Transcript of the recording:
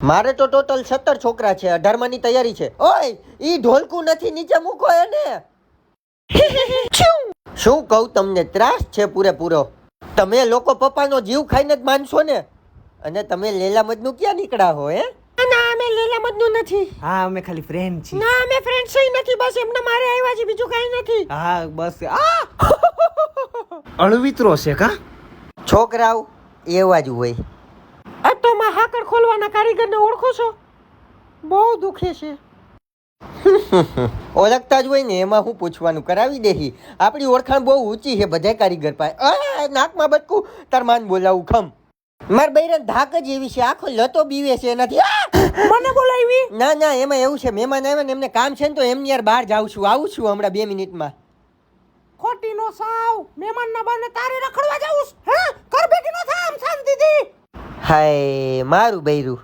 મારે તો ટોટલ 17 છોકરા છે, 18 ની તૈયારી છે. ઓય ઈ ઢોલકું નથી, નીચે મૂકો એને. શું કહું તમને, ત્રાસ છે પૂરેપૂરો. તમે લોકો પપ્પાનો જીવ ખાઈને જ માનશો ને. અને તમે લેલા મજનુ ક્યાં નીકળ્યા હો હે? ના અમે લેલા મજનુ નથી. હા અમે ખાલી ફ્રેન્ડ છીએ. ના અમે ફ્રેન્ડ્સ નથી, બસ એમને મારે આવ્યા છે, બીજું કાઈ નથી. હા બસ અળવિત્રો છે કા? છોકરાઓ એવા જ હોય. આ તો માં હાકર ખોલવાના કારીગરને ઓળખો છો? બહુ દુખે છે. ઓળખતા જ હોય ને, એમાં હું પૂછવાનું, કરાવી દેહી. આપણી ઓળખાણ બહુ ઊંચી છે બધા કારીગર પાસે. નાકમાં બટકું તાર માન બોલાવું ખમ. માર બૈરન ધાક જ એવી છે, આખો લતો બીવે છે એનાથી. મને બોલાવી? ના ના, એમાં એવું છે, મહેમાન આવ્યા ને એમને કામ છે ને, તો એમની યાર બહાર જાઉં છું, આવું છું હમણાં 2 મિનિટમાં. ખોટી નો સાવ, મહેમાન ના બાને તારે રખડવા જાવું? હે કર બેટી નો થામ શાંતિથી. હાય મારું બૈરું.